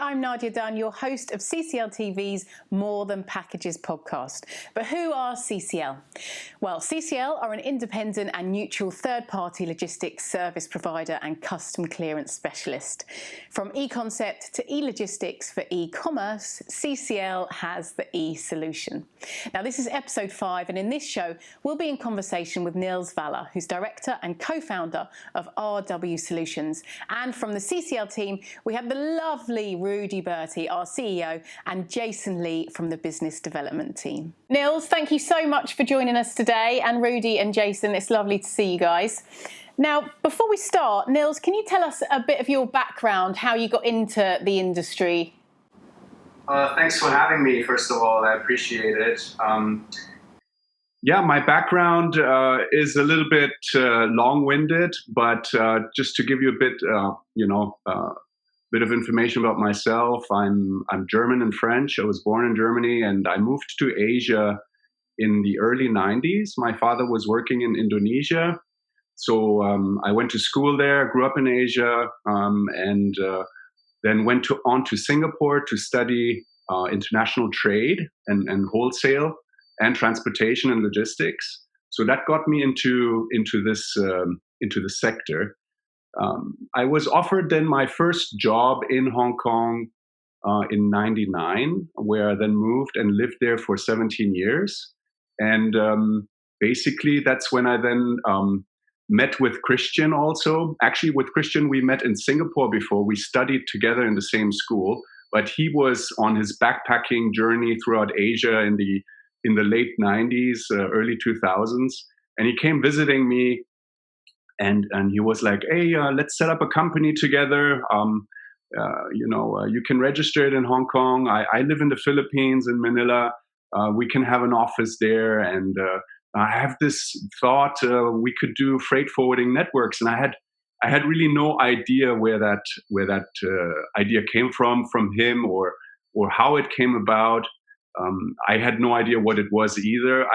I'm Nadia Dunn, your host of CCL TV's More Than Packages podcast. But who are CCL? Well, CCL are an independent and neutral third-party logistics service provider and custom clearance specialist. From e-concept to e-logistics for e-commerce, CCL has the e-solution. Now, this is episode 5, and in this show, we'll be in conversation with Nils Walle, who's director and co-founder of RW Solutions. And from the CCL team, we have the lovely Rudee Bertie, our CEO, and Jason Lee from the business development team. Nils, thank you so much for joining us today, and Rudee and Jason, it's lovely to see you guys. Now, before we start, Nils, can you tell us a bit of your background, how you got into the industry? Thanks for having me, first of all. I appreciate it. My background is a little bit long-winded, but just to give you a bit, bit of information about myself. I'm German and French. I was born in Germany, and I moved to Asia in the early 90s. My father was working in Indonesia, so I went to school there, grew up in Asia, and then went on to Singapore to study international trade and wholesale and transportation and logistics. So that got me into the sector. I was offered then my first job in Hong Kong in '99, where I then moved and lived there for 17 years. And basically, that's when I then met with Christian also. Actually, with Christian, we met in Singapore before. We studied together in the same school, but he was on his backpacking journey throughout Asia in the late 90s, early 2000s. And he came visiting me, and he was like, hey, let's set up a company together. You can register it in Hong Kong. I live in the Philippines, in Manila. We can have an office there. And I have this thought we could do freight forwarding networks. And I had really no idea where that idea came from him or how it came about. I had no idea what it was either.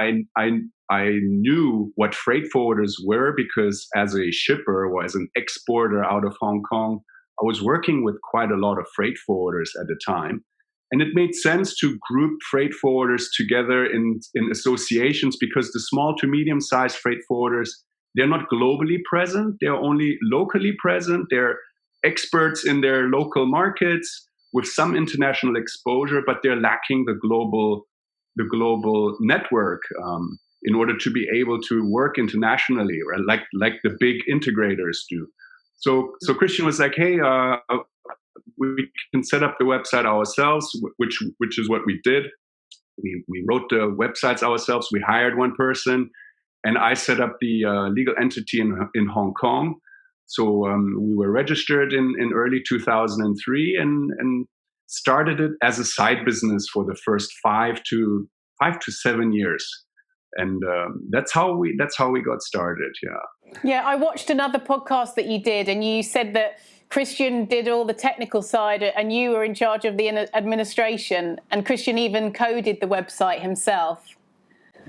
I knew what freight forwarders were because as a shipper or as an exporter out of Hong Kong, I was working with quite a lot of freight forwarders at the time. And it made sense to group freight forwarders together in associations because the small to medium-sized freight forwarders, they're not globally present. They're only locally present. They're experts in their local markets with some international exposure, but they're lacking the global network in order to be able to work internationally, right? Like the big integrators do. So Christian was like, hey, we can set up the website ourselves, which is what we did. We wrote the websites ourselves. We hired one person, and I set up the legal entity in Hong Kong. So we were registered in early 2003 and started it as a side business for the first 5 to 7 years. And that's how we got started. Yeah, I watched another podcast that you did, and you said that Christian did all the technical side and you were in charge of the administration, and Christian even coded the website himself.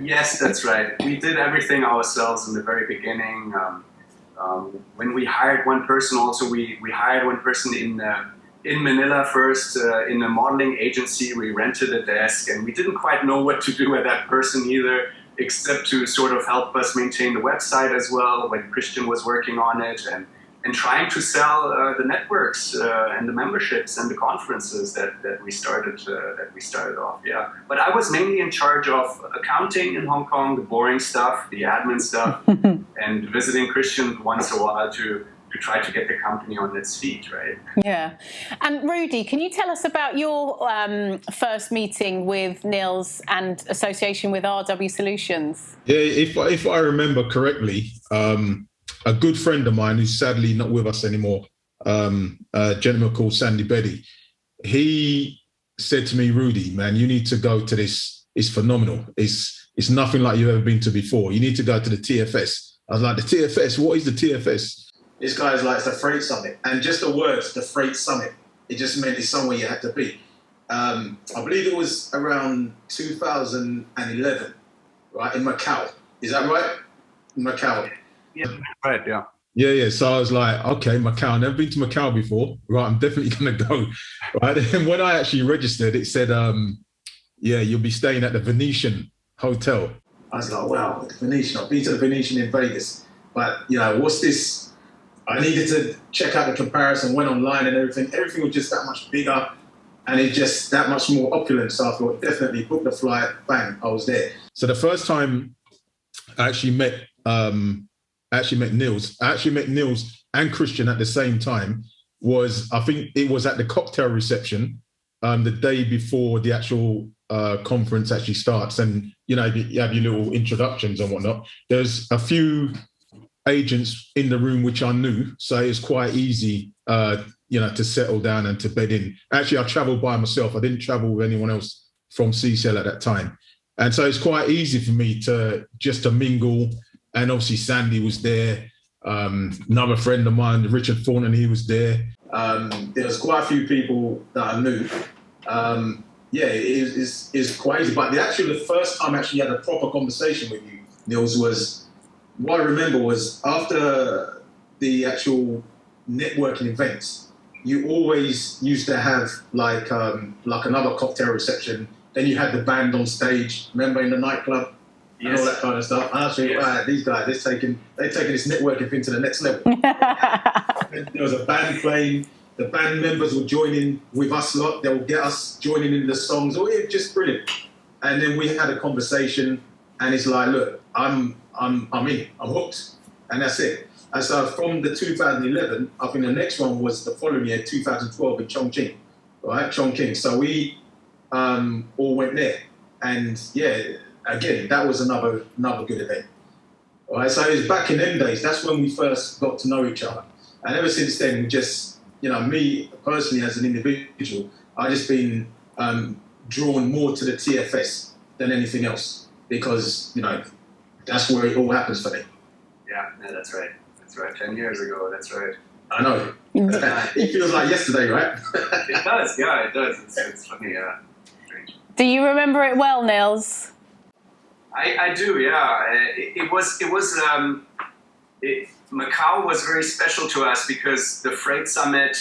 Yes, that's right. We did everything ourselves in the very beginning. When we hired one person, also we hired one person in Manila first, in a modeling agency. We rented a desk, and we didn't quite know what to do with that person either, except to sort of help us maintain the website as well when Christian was working on it and trying to sell the networks and the memberships and the conferences that we started off. Yeah, but I was mainly in charge of accounting in Hong Kong, the boring stuff, the admin stuff, and visiting Christian once in a while to try to get the company on its feet, right? Yeah. And Rudee, can you tell us about your first meeting with Nils and association with RW Solutions? Yeah, if I remember correctly, a good friend of mine who's sadly not with us anymore, a gentleman called Sandy Bertie, he said to me, Rudee, man, you need to go to this. It's phenomenal. It's nothing like you've ever been to before. You need to go to the TFS. I was like, the TFS? What is the TFS? This guy's like, it's the Freight Summit. And just the words, the Freight Summit, it just meant it's somewhere you had to be. I believe it was around 2011, right, in Macau. Is that right? Macau. Yeah, right, yeah. Yeah. So I was like, okay, Macau. I've never been to Macau before. Right, I'm definitely going to go. Right. And when I actually registered, it said, yeah, you'll be staying at the Venetian Hotel. I was like, wow, the Venetian. I've been to the Venetian in Vegas. But, you know, what's this? I needed to check out the comparison, went online and everything. Everything was just that much bigger and it just that much more opulent. So I thought, definitely book the flight, bang, I was there. So the first time I actually met Nils. I actually met Nils and Christian at the same time was, I think it was at the cocktail reception the day before the actual conference actually starts. And, you know, you have your little introductions and whatnot. There's a few agents in the room which I knew, so it's quite easy, you know, to settle down and to bed in. Actually, I travelled by myself. I didn't travel with anyone else from CCL at that time, and so it's quite easy for me to just to mingle. And obviously, Sandy was there. Another friend of mine, Richard Thornton, he was there. There was quite a few people that I knew. Yeah, it's quite easy. But the first time I actually had a proper conversation with you, Nils, was. What I remember was after the actual networking events, you always used to have like another cocktail reception. Then you had the band on stage. Remember in the nightclub and all that kind of stuff. And I was thinking, right, these guys, they're taking this networking thing to the next level. There was a band playing. The band members would join in with us lot. They'll get us joining in the songs. Oh, it's just brilliant. And then we had a conversation, and it's like, look, I'm in, I'm hooked, and that's it. And so from the 2011, I think the next one was the following year, 2012 in Chongqing, right? Chongqing. So we all went there, and yeah, again, that was another good event. All right, so it was back in them days. That's when we first got to know each other, and ever since then, we just, you know, me personally as an individual, I just been drawn more to the TFS than anything else because, you know, that's where it all happens for me. Yeah, no, that's right. That's right. 10 years ago, that's right. I know. It feels like yesterday, right? It does, yeah, it does. It's funny, yeah. Strange. Do you remember it well, Nils? I do, yeah. Macau was very special to us because the Freight Summit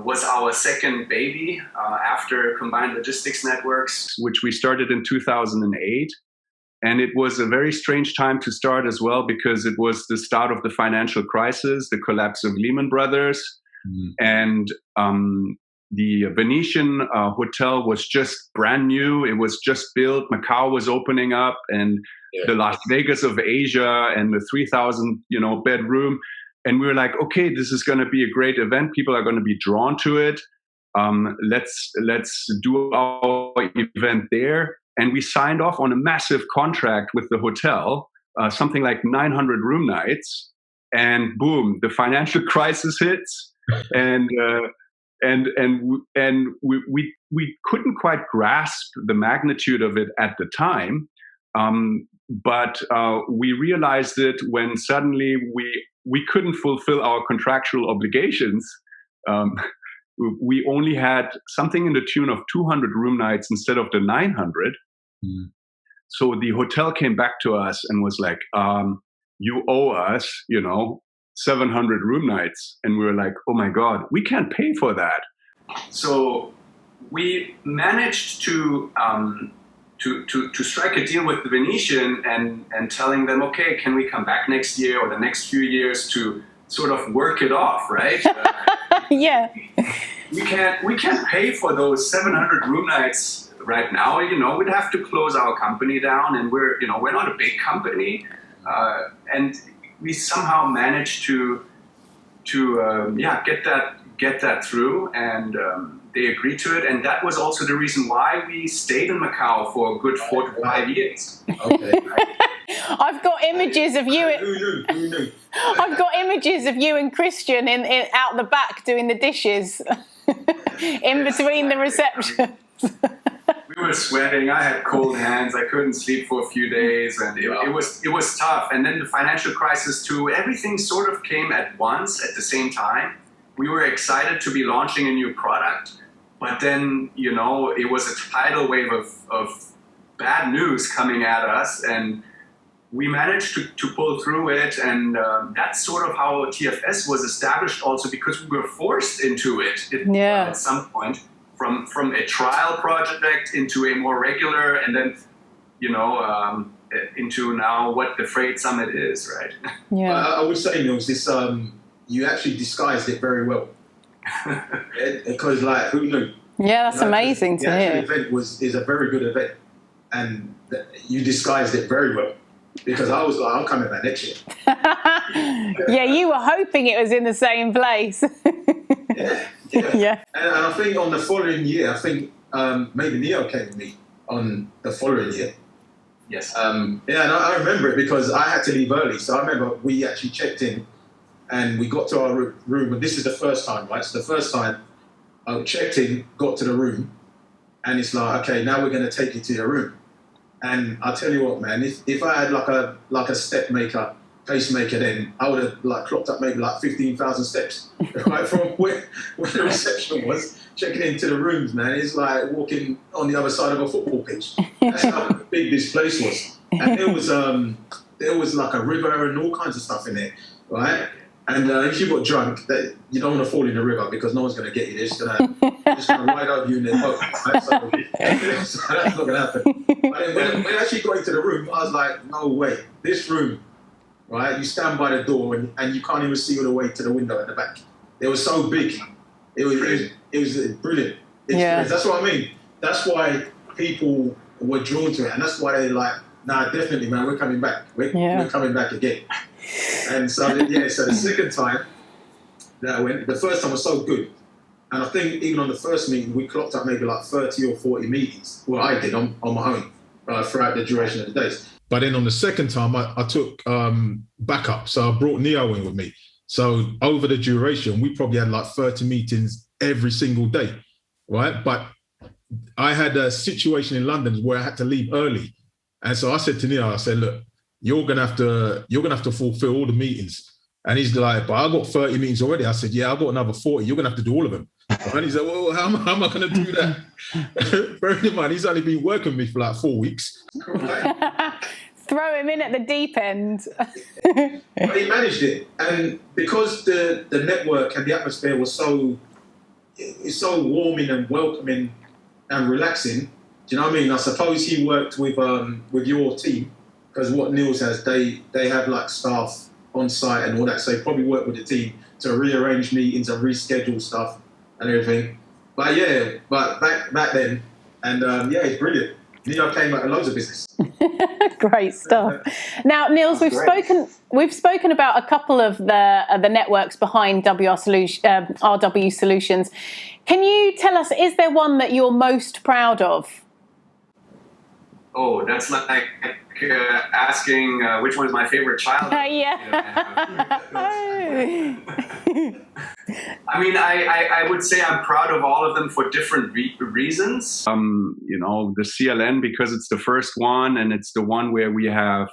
was our second baby after Combined Logistics Networks, which we started in 2008. And it was a very strange time to start as well because it was the start of the financial crisis, the collapse of Lehman Brothers. And the Venetian hotel was just brand new. It was just built. Macau was opening up, and the Las Vegas of Asia, and the 3,000, bedroom. And we were like, okay, this is going to be a great event. People are going to be drawn to it. Let's do our event there. And we signed off on a massive contract with the hotel, something like 900 room nights. And boom, the financial crisis hits, and we couldn't quite grasp the magnitude of it at the time. But we realized it when suddenly we couldn't fulfill our contractual obligations. We only had something in the tune of 200 room nights instead of the 900. So the hotel came back to us and was like, you owe us, 700 room nights. And we were like, oh my God, we can't pay for that. So we managed to strike a deal with the Venetian and telling them, okay, can we come back next year or the next few years to sort of work it off, right? Yeah. We can't pay for those 700 room nights right now. We'd have to close our company down, and we're not a big company, and we somehow managed to get that through, and they agreed to it, and that was also the reason why we stayed in Macau for a good 4 to 5 years. Okay. I've got images of you. Who knew? I've got images of you and Christian in out the back doing the dishes in between the receptions. We were sweating. I had cold hands. I couldn't sleep for a few days, and it was tough. And then the financial crisis too. Everything sort of came at once at the same time. We were excited to be launching a new product, but then it was a tidal wave of bad news coming at us, and we managed to pull through it, and that's sort of how TFS was established also, because we were forced into it at some point, from a trial project into a more regular, and then, into now what the Freight Summit is, right? Yeah. I would say, Nils, this, you actually disguised it very well. Because, like, who knew? Yeah, that's amazing to hear. The event is a very good event, and you disguised it very well. Because I was like, I'm coming back next year. Yeah, you were hoping it was in the same place. Yeah. And I think on the following year, I think maybe Neo came with me on the following year. Yes. And I remember it because I had to leave early. So I remember we actually checked in and we got to our room. And this is the first time, right? So the first time I checked in, got to the room, and it's like, okay, now we're going to take you to your room. And I'll tell you what, man, if I had like a step maker, pacemaker, then I would have like clocked up maybe like 15,000 steps, right, from where the reception was. Checking into the rooms, man, it's like walking on the other side of a football pitch. That's how big this place was. And there was like a river and all kinds of stuff in there, right? And if you got drunk, that you don't want to fall in the river because no one's going to get you. They're just going to ride over you in their boat. Right? So that's not going to happen. But when I actually got into the room, I was like, no way. This room, right? You stand by the door and you can't even see all the way to the window at the back. It was so big. It was brilliant. That's what I mean. That's why people were drawn to it, and that's why they're like, nah, definitely, man, we're coming back. We're coming back again. And so, so the second time that I went, the first time was so good. And I think even on the first meeting, we clocked up maybe like 30 or 40 meetings. Well, I did on my own throughout the duration of the days. But then on the second time, I took backup. So I brought Neo in with me. So over the duration, we probably had like 30 meetings every single day, right? But I had a situation in London where I had to leave early. And so I said to Neo, I said, look, you're gonna have to fulfill all the meetings. And he's like, but I got 30 meetings already. I said, yeah, I've got another 40. You're gonna have to do all of them. And he said, well, how am I gonna do that? Bearing in mind, he's only been working with me for like 4 weeks. Throw him in at the deep end. But he managed it. And because the network and the atmosphere was so warming and welcoming and relaxing, do you know what I mean? I suppose he worked with your team, because what Nils has, they have like staff on site and all that, so he probably worked with the team to rearrange meetings and reschedule stuff and everything. But back then, and it's brilliant. Neo came out of loads of business. Great stuff. Now, Nils, we've spoken about a couple of the networks behind RW Solutions. Can you tell us, is there one that you're most proud of? Oh, that's like asking which one is my favorite child. I mean, I would say I'm proud of all of them for different reasons. The CLN, because it's the first one, and it's the one where we have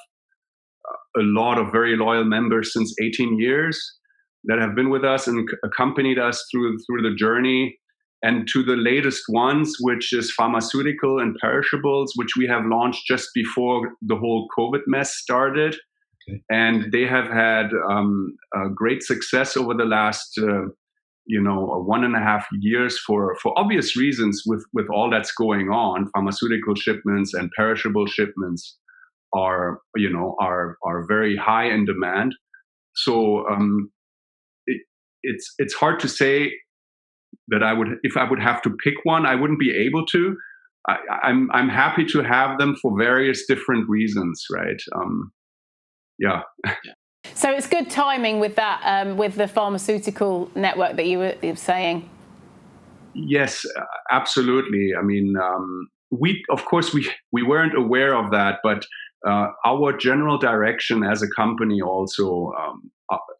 a lot of very loyal members since 18 years that have been with us and accompanied us through the journey. And to the latest ones, which is pharmaceutical and perishables, which we have launched just before the whole COVID mess started. Okay. And they have had great success over the last, 1.5 years for obvious reasons with all that's going on. Pharmaceutical shipments and perishable shipments are very high in demand. So it's hard to say that if I would have to pick one, I wouldn't be able to. I'm happy to have them for various different reasons, right? So it's good timing with that, with the pharmaceutical network that you were saying. Yes, absolutely. I mean, we weren't aware of that, but our general direction as a company also,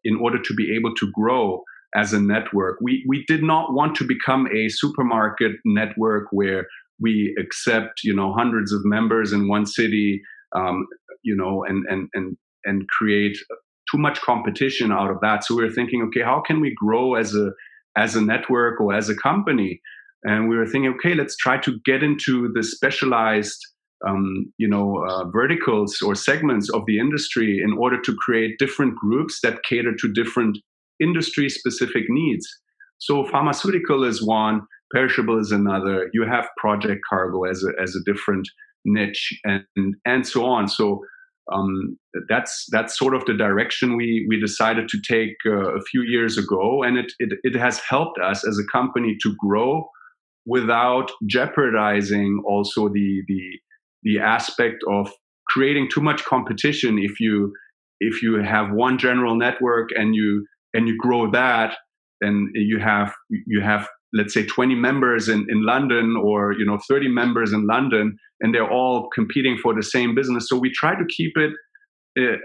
in order to be able to grow as a network, we did not want to become a supermarket network where we accept hundreds of members in one city, and create too much competition out of that. So we were thinking, okay, how can we grow as a network or as a company? And we were thinking, okay, let's try to get into the specialized verticals or segments of the industry in order to create different groups that cater to different industry-specific needs. So pharmaceutical is one, perishable is another. You have project cargo as a different niche, and so on. So that's sort of the direction we decided to take a few years ago, and it has helped us as a company to grow without jeopardizing also the aspect of creating too much competition. If you have one general network and you grow that, then you have let's say 20 members in London, or 30 members in London, and they're all competing for the same business. So we try to keep it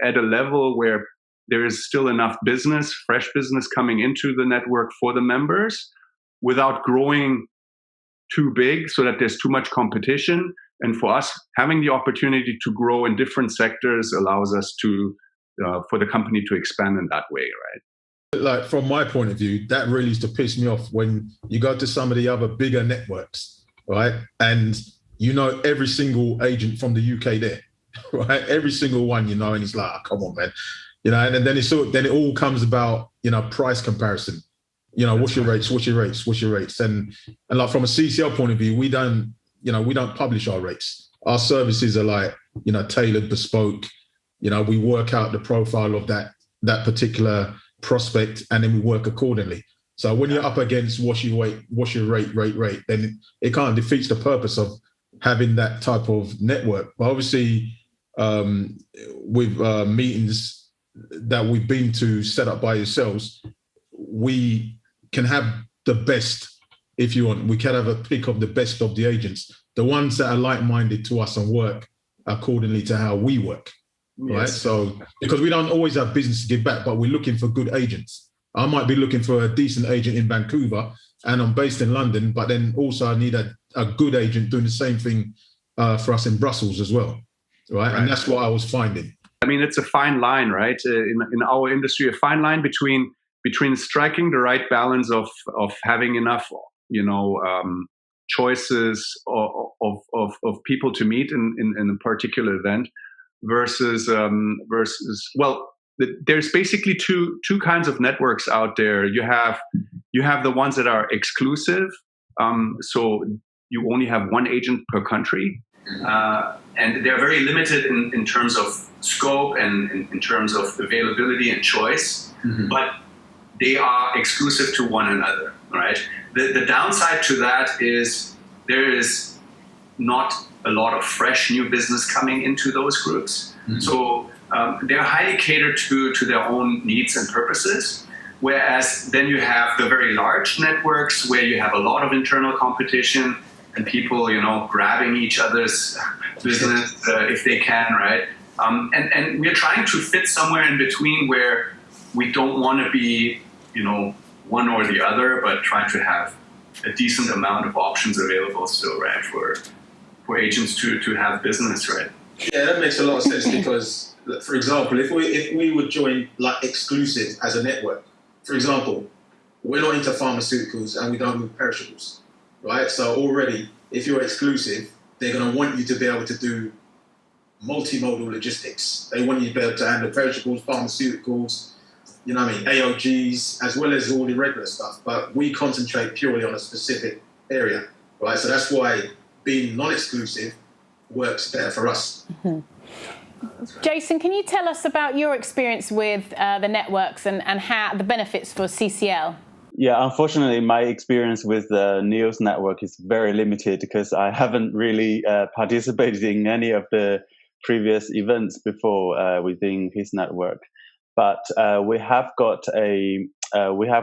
at a level where there is still enough business, fresh business coming into the network for the members, without growing too big so that there's too much competition. And for us, having the opportunity to grow in different sectors allows us to for the company to expand in that way, right? Like, from my point of view, that really used to piss me off when you go to some of the other bigger networks, right? And every single agent from the UK there, right? Every single one, and it's like, oh, come on, man. And then it all comes about, price comparison. What's your rates? What's your rates? What's your rates? And like, from a CCL point of view, we don't publish our rates. Our services are like, tailored, bespoke. We work out the profile of that particular prospect, and then we work accordingly. So when you're up against what's your rate, then it kind of defeats the purpose of having that type of network. But obviously, with meetings that we've been to set up by yourselves, we can have the best, if you want. We can have a pick of the best of the agents, the ones that are like-minded to us and work accordingly to how we work. Yes. Right. So, because we don't always have business to give back, but we're looking for good agents. I might be looking for a decent agent in Vancouver, and I'm based in London, but then also I need a good agent doing the same thing for us in Brussels as well. Right. And that's what I was finding. I mean, it's a fine line, right? In our industry, a fine line between striking the right balance of having enough, choices of people to meet in a particular event, versus well, there's basically two kinds of networks out there. You have the ones that are exclusive, so you only have one agent per country, and they're very limited in terms of scope and in terms of availability and choice, but they are exclusive to one another, right? The downside to that is there is not a lot of fresh new business coming into those groups. So they're highly catered to their own needs and purposes. Whereas then you have the very large networks where you have a lot of internal competition and people, grabbing each other's business if they can, right? And we're trying to fit somewhere in between where we don't want to be, one or the other, but trying to have a decent amount of options available still, right, for agents to have business, right? Yeah, that makes a lot of sense because, for example, if we would join like exclusive as a network, for example, we're not into pharmaceuticals and we don't move perishables, right? So already, if you're exclusive, they're going to want you to be able to do multimodal logistics. They want you to be able to handle perishables, pharmaceuticals, AOGs, as well as all the regular stuff. But we concentrate purely on a specific area, right? So that's why being non-exclusive works better for us. Jason, can you tell us about your experience with the networks and how the benefits for CCL? Yeah, unfortunately, my experience with the Nils network is very limited because I haven't really participated in any of the previous events before within his network. But we have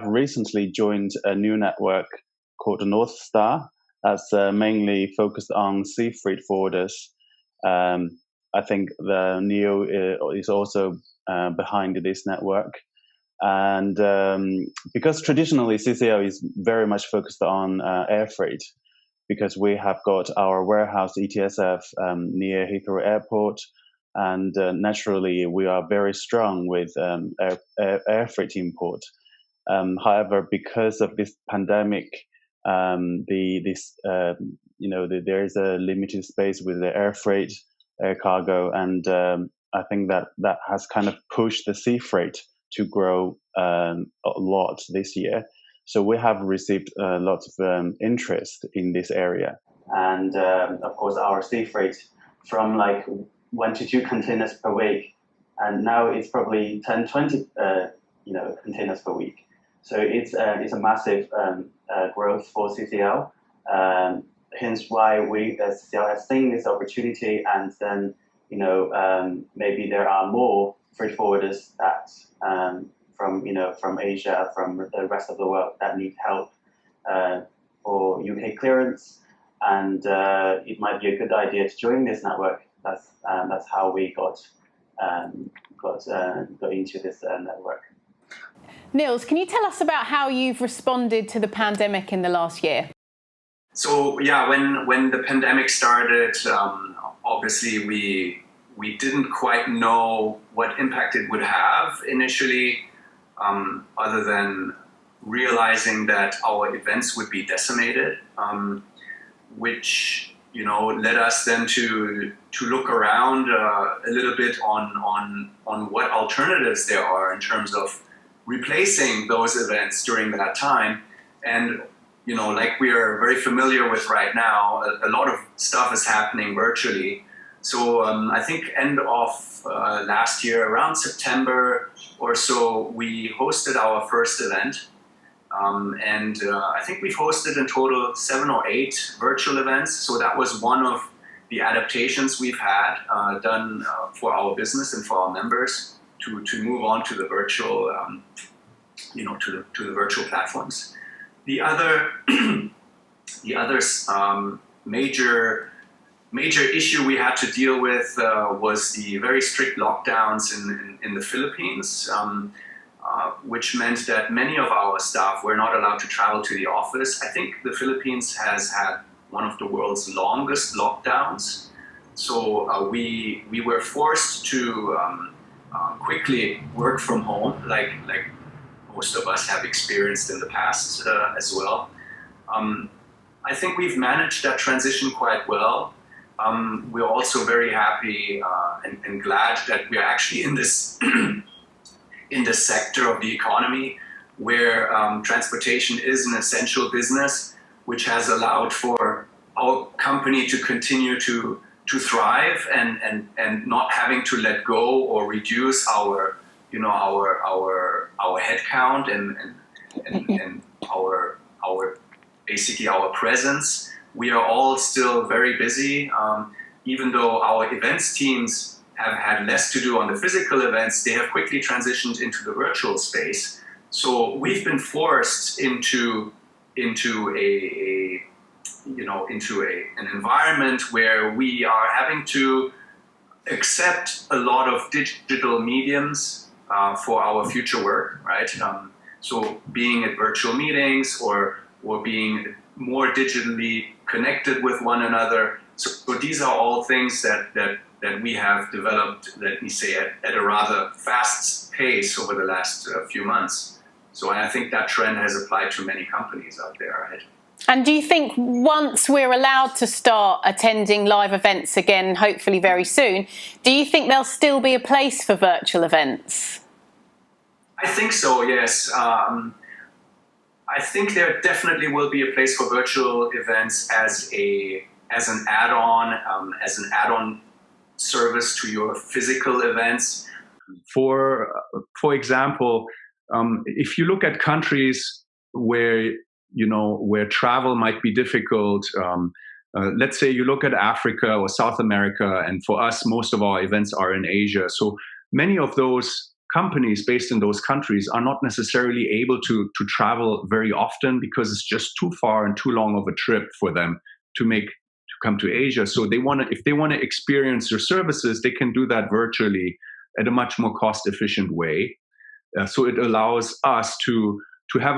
recently joined a new network called North Star. That's mainly focused on sea freight forwarders. I think the Neo is also behind this network. And because traditionally CCL is very much focused on air freight, because we have got our warehouse ETSF near Heathrow Airport, and naturally we are very strong with air freight import. However, because of this pandemic, there is a limited space with the air freight, air cargo, and I think that has kind of pushed the sea freight to grow a lot this year. So we have received lots of interest in this area, and of course our sea freight from like 1 to 2 containers per week, and now it's probably 10, 20 containers per week. So it's a massive growth for CCL. Hence why we CCL has seen this opportunity, and then maybe there are more freight forwarders that from Asia, from the rest of the world that need help for UK clearance, and it might be a good idea to join this network. That's how we got into this network. Nils, can you tell us about how you've responded to the pandemic in the last year? So yeah, when the pandemic started, obviously we didn't quite know what impact it would have initially, other than realizing that our events would be decimated, which led us then to look around a little bit on what alternatives there are in terms of replacing those events during that time. And like we are very familiar with right now, a lot of stuff is happening virtually. So I think end of last year, around September or so, we hosted our first event. And I think we've hosted in total 7 or 8 virtual events. So that was one of the adaptations we've had done for our business and for our members to move on to the virtual, to the virtual platforms. The other major issue we had to deal with was the very strict lockdowns in the Philippines, which meant that many of our staff were not allowed to travel to the office. I think the Philippines has had one of the world's longest lockdowns. So we were forced to quickly work from home, like most of us have experienced in the past as well. I think we've managed that transition quite well. We're also very happy and glad that we're actually in this in this sector of the economy where transportation is an essential business, which has allowed for our company to continue to thrive and not having to let go or reduce our headcount and our basically our presence. We are all still very busy, even though our events teams have had less to do on the physical events. They have quickly transitioned into the virtual space. So we've been forced into an environment where we are having to accept a lot of digital mediums for our future work, right? So being at virtual meetings or being more digitally connected with one another. So these are all things that we have developed, let me say, at a rather fast pace over the last few months. So I think that trend has applied to many companies out there, right? And do you think once we're allowed to start attending live events again, hopefully very soon, do you think there'll still be a place for virtual events? I think so, yes. I think there definitely will be a place for virtual events as an add-on service to your physical events. For example, if you look at countries where travel might be difficult, let's say you look at Africa or South America, and for us, most of our events are in Asia. So many of those companies based in those countries are not necessarily able to travel very often because it's just too far and too long of a trip for them to come to Asia. So if they want to experience your services, they can do that virtually at a much more cost-efficient way. So it allows us to have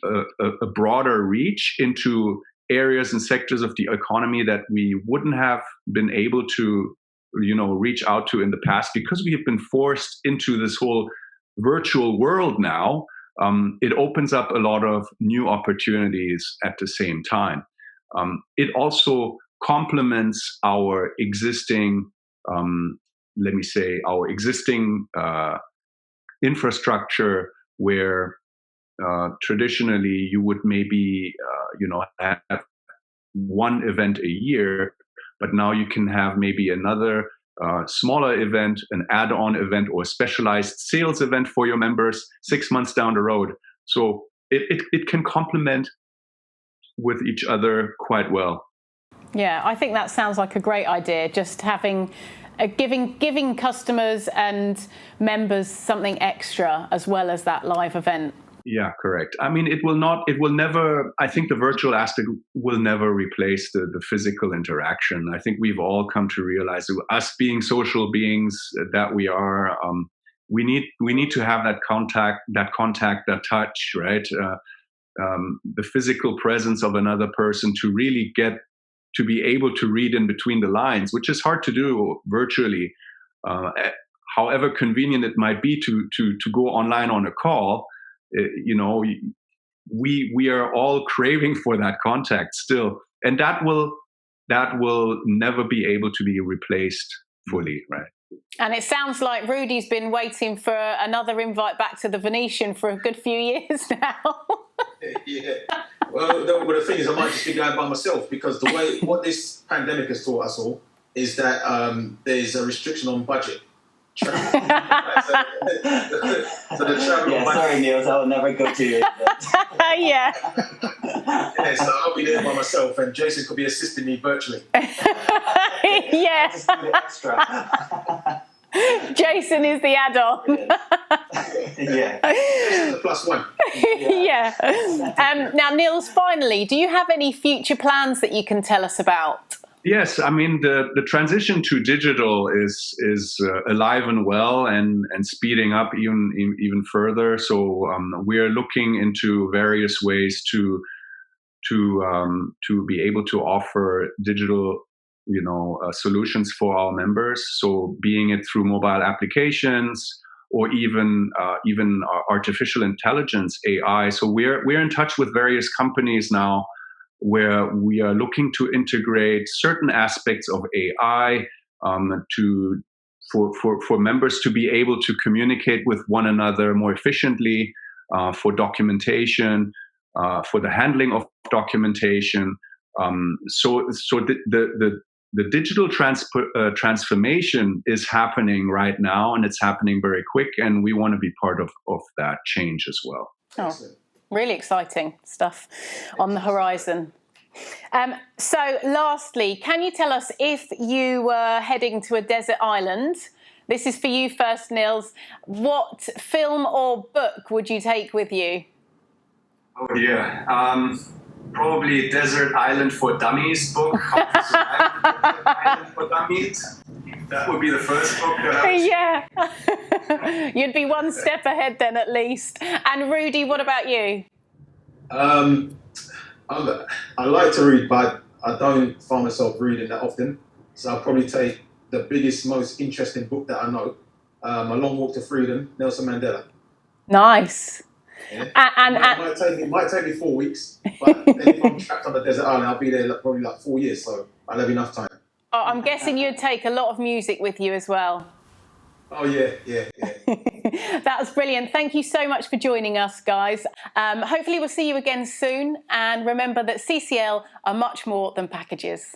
a broader reach into areas and sectors of the economy that we wouldn't have been able to reach out to in the past, because we have been forced into this whole virtual world now it opens up a lot of new opportunities at the same time. It also complements our existing, our existing infrastructure, where traditionally you would maybe, have one event a year, but now you can have maybe another smaller event, an add-on event, or a specialized sales event for your members 6 months down the road. So it can complement with each other quite well. Yeah, I think that sounds like a great idea. Just having, giving customers and members something extra as well as that live event. Yeah, correct. I mean, it will never, I think the virtual aspect will never replace the physical interaction. I think we've all come to realize, us being social beings that we are, we need to have that contact, that touch, right? The physical presence of another person to really get to be able to read in between the lines, which is hard to do virtually. However convenient it might be to go online on a call, we are all craving for that contact still, and that will never be able to be replaced fully, right? And it sounds like Rudee's been waiting for another invite back to the Venetian for a good few years now. Yeah. Well, the thing is, I might just be going by myself, because what this pandemic has taught us all is that there's a restriction on budget. So the travel. Yeah, sorry, Nils, I will never go to you. Yeah. Yeah, so I'll be there by myself, and Jason could be assisting me virtually. Yeah. Just do the extra. Jason is the add-on. Yeah. Jason's a +1. Yeah. Now, Nils, finally, do you have any future plans that you can tell us about? Yes, I mean, the transition to digital is alive and well, and speeding up even further. So we are looking into various ways to be able to offer digital solutions for our members. So being it through mobile applications, or even artificial intelligence, AI. So we're in touch with various companies now, where we are looking to integrate certain aspects of AI for members to be able to communicate with one another more efficiently, for documentation, for the handling of documentation. So the digital transformation is happening right now, and it's happening very quick, and we want to be part of that change as well. Oh. Really exciting stuff on the horizon. So lastly, can you tell us, if you were heading to a desert island, this is for you first, Nils, what film or book would you take with you? Oh dear. Probably Desert Island for Dummies book. How to Survive Desert Island for Dummies. That would be the first book that I would Yeah. You'd be one step ahead then, at least. And Rudee, what about you? I like to read, but I don't find myself reading that often. So I'll probably take the biggest, most interesting book that I know, A Long Walk to Freedom, Nelson Mandela. Nice. Yeah. It might take me 4 weeks, but then if I'm trapped on a desert island, I'll be there probably 4 years, so I'll have enough time. Oh, I'm guessing you'd take a lot of music with you as well. Oh, yeah. That was brilliant. Thank you so much for joining us, guys. Hopefully we'll see you again soon. And remember that CCL are much more than packages.